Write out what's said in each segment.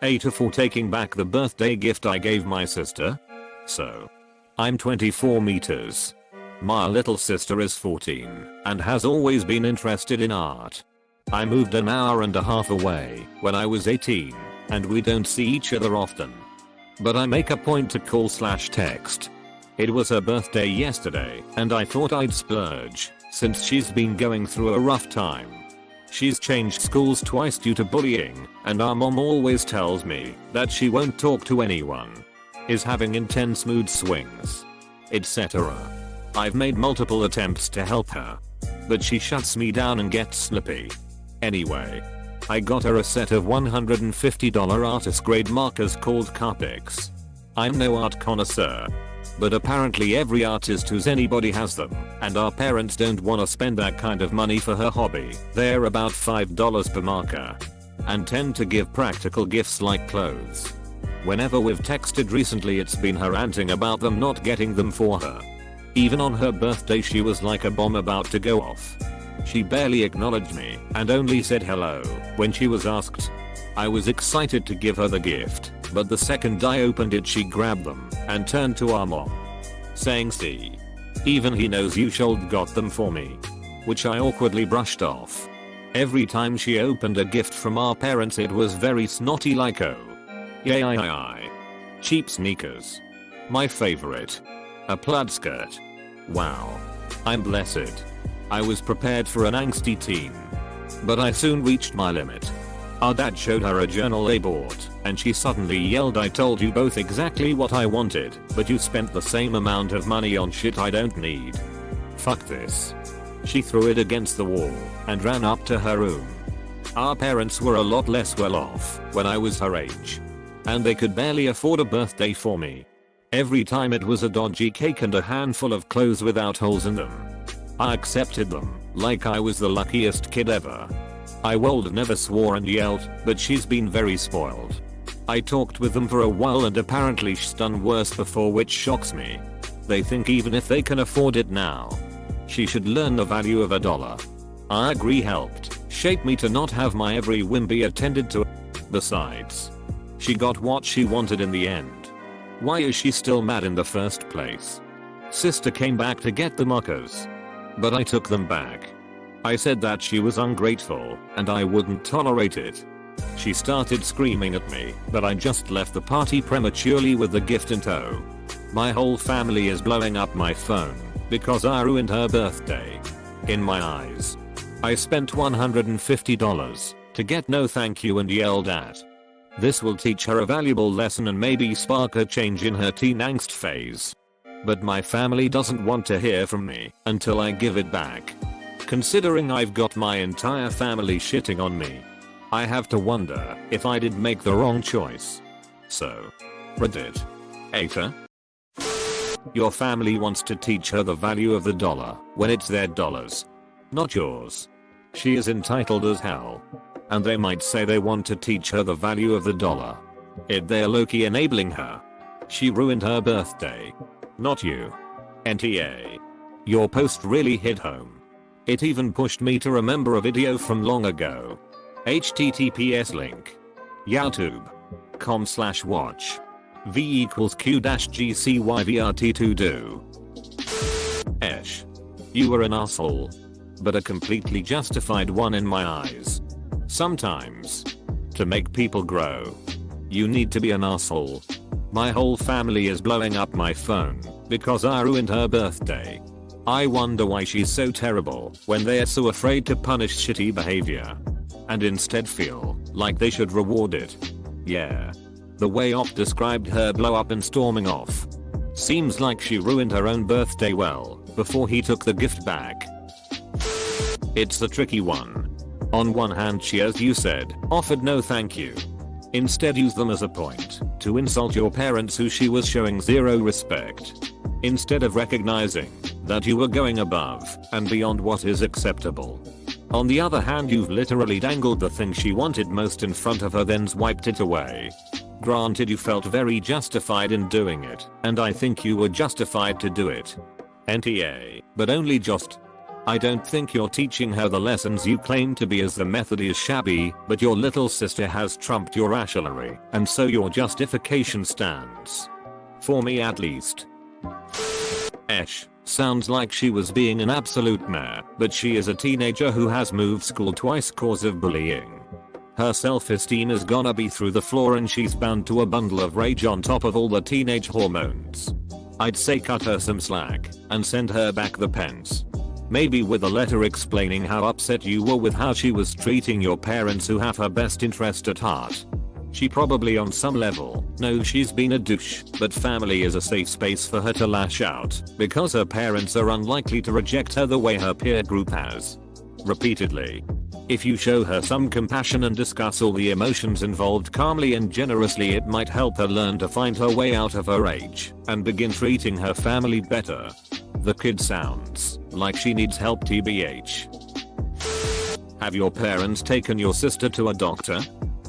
AITA for taking back the birthday gift I gave my sister. So, I'm 24 meters. My little sister is 14 and has always been interested in art. I moved an hour and a half away when I was 18 and we don't see each other often. But I make a point to call/text. It was her birthday yesterday and I thought I'd splurge since she's been going through a rough time. She's changed schools twice due to bullying and our mom always tells me that she won't talk to anyone, is having intense mood swings, etc. I've made multiple attempts to help her, but she shuts me down and gets slippy. Anyway, I got her a set of $150 artist grade markers called Carpix. I'm no art connoisseur, but apparently every artist who's anybody has them, and our parents don't wanna spend that kind of money for her hobby. They're about $5 per marker, and tend to give practical gifts like clothes. Whenever we've texted recently it's been her ranting about them not getting them for her. Even on her birthday she was like a bomb about to go off. She barely acknowledged me and only said hello when she was asked. I was excited to give her the gift, but the second I opened it she grabbed them and turned to our mom, saying see, even he knows you should got them for me, which I awkwardly brushed off. Every time she opened a gift from our parents it was very snotty like oh. Yay. Cheap sneakers. My favorite. A plaid skirt. Wow. I'm blessed. I was prepared for an angsty teen. But I soon reached my limit. Our dad showed her a journal they bought, and she suddenly yelled I told you both exactly what I wanted, but you spent the same amount of money on shit I don't need. Fuck this. She threw it against the wall and ran up to her room. Our parents were a lot less well off when I was her age, and they could barely afford a birthday for me. Every time it was a dodgy cake and a handful of clothes without holes in them. I accepted them like I was the luckiest kid ever. I would never swore and yelled, but she's been very spoiled. I talked with them for a while and apparently she's done worse before, which shocks me. They think even if they can afford it now, she should learn the value of $1. I agree, helped shape me to not have my every whim be attended to. Besides, she got what she wanted in the end. Why is she still mad in the first place? Sister came back to get the markers, but I took them back. I said that she was ungrateful and I wouldn't tolerate it. She started screaming at me, but I just left the party prematurely with the gift in tow. My whole family is blowing up my phone because I ruined her birthday. In my eyes, I spent $150 to get no thank you and yelled at. This will teach her a valuable lesson and maybe spark a change in her teen angst phase. But my family doesn't want to hear from me until I give it back. Considering I've got my entire family shitting on me, I have to wonder if I did make the wrong choice. So, Reddit. AITA? Your family wants to teach her the value of the dollar when it's their dollars, not yours. She is entitled as hell. And they might say they want to teach her the value of the dollar. They're low-key enabling her. She ruined her birthday, not you. NTA. Your post really hit home. It even pushed me to remember a video from long ago. https link. youtube.com/watch. v equals q-gcyvrt2 do. Esh. You were an asshole. But a completely justified one in my eyes. Sometimes, to make people grow, you need to be an asshole. My whole family is blowing up my phone because I ruined her birthday. I wonder why she's so terrible when they're so afraid to punish shitty behavior and instead feel like they should reward it. Yeah. The way Off described her blow up and storming off seems like she ruined her own birthday well before he took the gift back. It's the tricky one. On one hand she, as you said, offered no thank you. Instead used them as a point to insult your parents who she was showing zero respect. Instead of recognizing that you were going above and beyond what is acceptable. On the other hand, you've literally dangled the thing she wanted most in front of her, then swiped it away. Granted, you felt very justified in doing it, and I think you were justified to do it. NTA, but only just. I don't think you're teaching her the lessons you claim to be, as the method is shabby, but your little sister has trumped your rationale, and so your justification stands. For me at least. Sounds like she was being an absolute mare, but she is a teenager who has moved school twice cause of bullying. Her self-esteem is gonna be through the floor and she's bound to a bundle of rage on top of all the teenage hormones. I'd say cut her some slack and send her back the pence. Maybe with a letter explaining how upset you were with how she was treating your parents who have her best interest at heart. She probably on some level knows she's been a douche, but family is a safe space for her to lash out because her parents are unlikely to reject her the way her peer group has. Repeatedly. If you show her some compassion and discuss all the emotions involved calmly and generously, it might help her learn to find her way out of her rage and begin treating her family better. The kid sounds like she needs help tbh. Have your parents taken your sister to a doctor?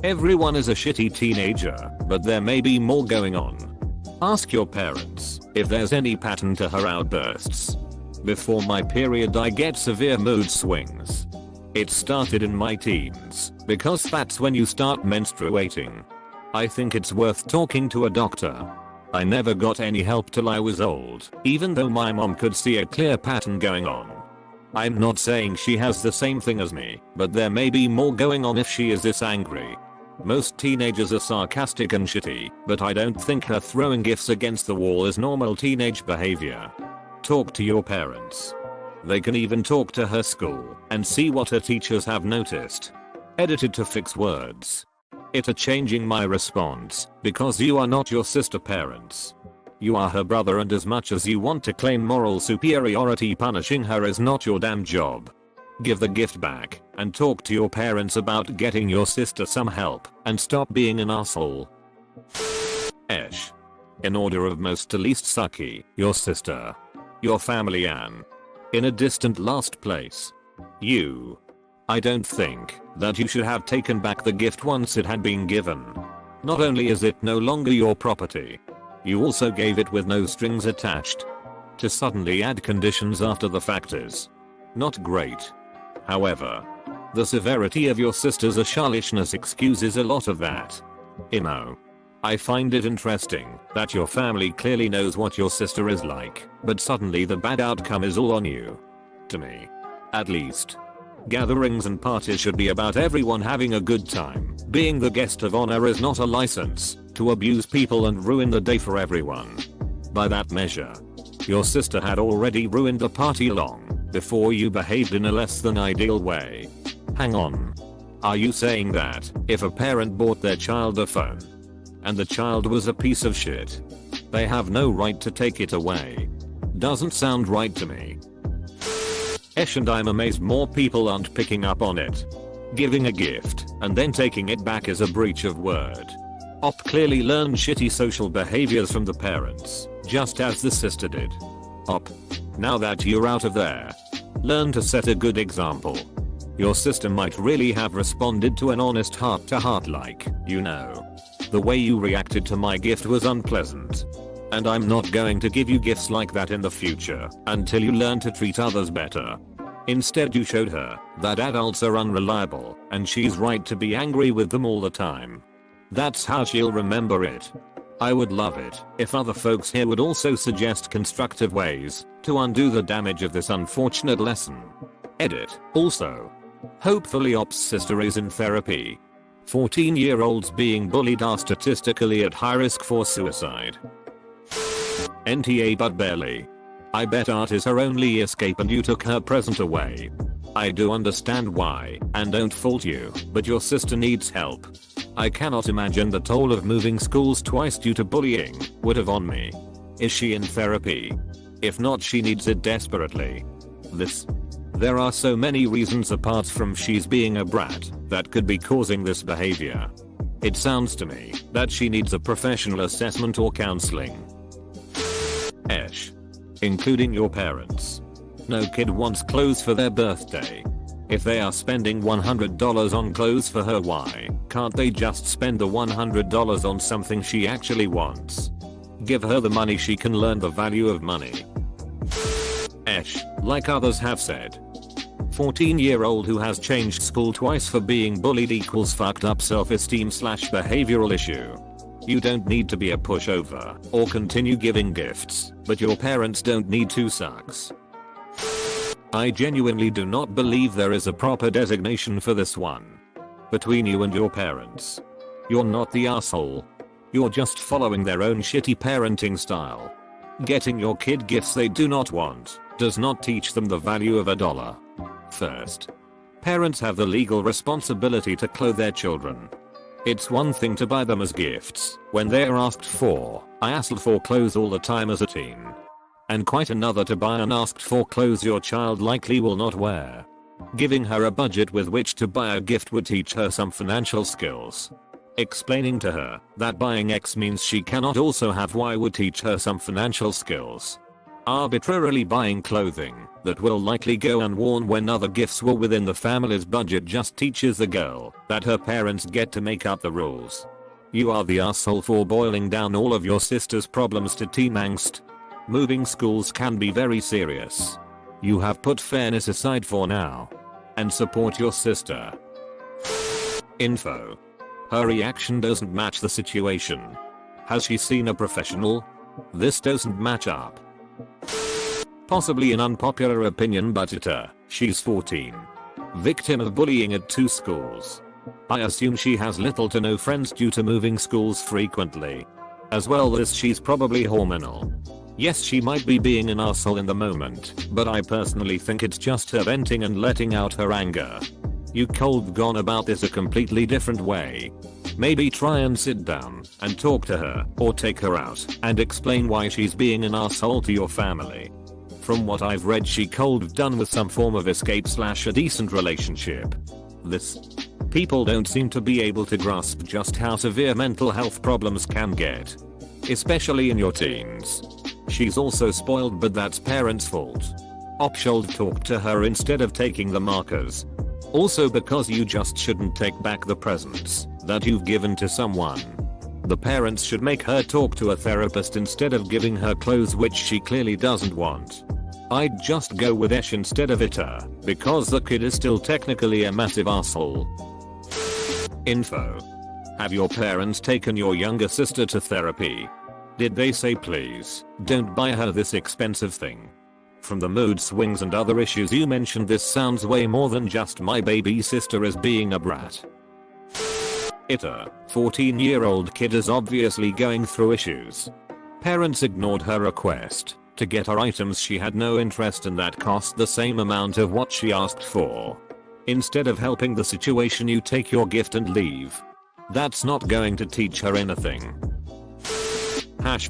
Everyone is a shitty teenager, but there may be more going on. Ask your parents if there's any pattern to her outbursts. Before my period I get severe mood swings. It started in my teens, because that's when you start menstruating. I think it's worth talking to a doctor. I never got any help till I was old, even though my mom could see a clear pattern going on. I'm not saying she has the same thing as me, but there may be more going on if she is this angry. Most teenagers are sarcastic and shitty, but I don't think her throwing gifts against the wall is normal teenage behavior. Talk to your parents. They can even talk to her school and see what her teachers have noticed. Edited to fix words. AITA changing my response, because you are not your sister parents. You are her brother, and as much as you want to claim moral superiority, punishing her is not your damn job. Give the gift back and talk to your parents about getting your sister some help and stop being an asshole. In order of most to least sucky, your sister. Your family, and in a distant last place, you. I don't think that you should have taken back the gift once it had been given. Not only is it no longer your property, you also gave it with no strings attached. To suddenly add conditions after the fact is not great. However, the severity of your sister's churlishness excuses a lot of that. I find it interesting that your family clearly knows what your sister is like, but suddenly the bad outcome is all on you. To me, at least. Gatherings and parties should be about everyone having a good time. Being the guest of honor is not a license to abuse people and ruin the day for everyone. By that measure, your sister had already ruined the party long before you behaved in a less than ideal way. Hang on. Are you saying that if a parent bought their child a phone and the child was a piece of shit, they have no right to take it away? Doesn't sound right to me. And I'm amazed more people aren't picking up on it. Giving a gift and then taking it back is a breach of word. Op clearly learned shitty social behaviors from the parents, just as the sister did. Op. Now that you're out of there, learn to set a good example. Your sister might really have responded to an honest heart-to-heart like, the way you reacted to my gift was unpleasant. And I'm not going to give you gifts like that in the future until you learn to treat others better. Instead, you showed her that adults are unreliable and she's right to be angry with them all the time. That's how she'll remember it. I would love it if other folks here would also suggest constructive ways to undo the damage of this unfortunate lesson. Edit. Also, hopefully Op's sister is in therapy. 14-year-olds being bullied are statistically at high risk for suicide. NTA, but barely. I bet art is her only escape and you took her present away. I do understand why and don't fault you, but your sister needs help. I cannot imagine the toll of moving schools twice due to bullying would have on me. Is she in therapy? If not, she needs it desperately. There are so many reasons apart from she's being a brat that could be causing this behavior. It sounds to me that she needs a professional assessment or counseling. Including your parents. No kid wants clothes for their birthday. If they are spending $100 on clothes for her, why can't they just spend the $100 on something she actually wants? Give her the money, she can learn the value of money. Like others have said, 14-year-old who has changed school twice for being bullied equals fucked up self-esteem / behavioral issue. You don't need to be a pushover or continue giving gifts, but your parents don't need to sucks. I genuinely do not believe there is a proper designation for this one. Between you and your parents. You're not the asshole. You're just following their own shitty parenting style. Getting your kid gifts they do not want does not teach them the value of a dollar. First, parents have the legal responsibility to clothe their children. It's one thing to buy them as gifts when they are asked for. I asked for clothes all the time as a teen. And quite another to buy unasked for clothes your child likely will not wear. Giving her a budget with which to buy a gift would teach her some financial skills. Explaining to her that buying X means she cannot also have Y would teach her some financial skills. Arbitrarily buying clothing that will likely go unworn when other gifts were within the family's budget just teaches the girl that her parents get to make up the rules. You are the asshole for boiling down all of your sister's problems to teen angst. Moving schools can be very serious. You have put fairness aside for now. And support your sister. Info. Her reaction doesn't match the situation. Has she seen a professional? This doesn't match up. Possibly an unpopular opinion, but AITA, she's 14. Victim of bullying at 2 schools. I assume she has little to no friends due to moving schools frequently. As well as she's probably hormonal. Yes, she might be being an asshole in the moment, but I personally think it's just her venting and letting out her anger. You could gone about this a completely different way. Maybe try and sit down and talk to her or take her out and explain why she's being an asshole to your family. From what I've read, she could have done with some form of escape / a decent relationship. People don't seem to be able to grasp just how severe mental health problems can get. Especially in your teens. She's also spoiled, but that's parents' fault. Should talk to her instead of taking the markers. Also, because you just shouldn't take back the presents that you've given to someone. The parents should make her talk to a therapist instead of giving her clothes which she clearly doesn't want. I'd just go with Esh instead of AITA, because the kid is still technically a massive asshole. Info. Have your parents taken your younger sister to therapy? Did they say please, don't buy her this expensive thing? From the mood swings and other issues you mentioned, this sounds way more than just my baby sister is being a brat. AITA, 14-year-old kid is obviously going through issues. Parents ignored her request to get her items she had no interest in that cost the same amount of what she asked for. Instead of helping the situation, you take your gift and leave. That's not going to teach her anything.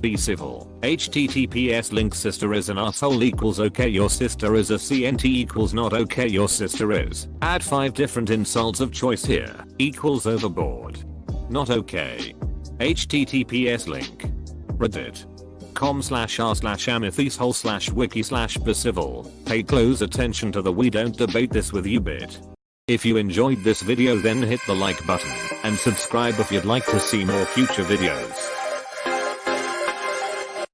Be civil. HTTPS link sister is an asshole equals okay your sister is a CNT equals not okay your sister is. Add 5 different insults of choice here. Equals overboard. Not okay. HTTPS link. reddit.com/r/amethysehole/wiki/becivil. Pay close attention to the we don't debate this with you bit. If you enjoyed this video, then hit the like button and subscribe if you'd like to see more future videos.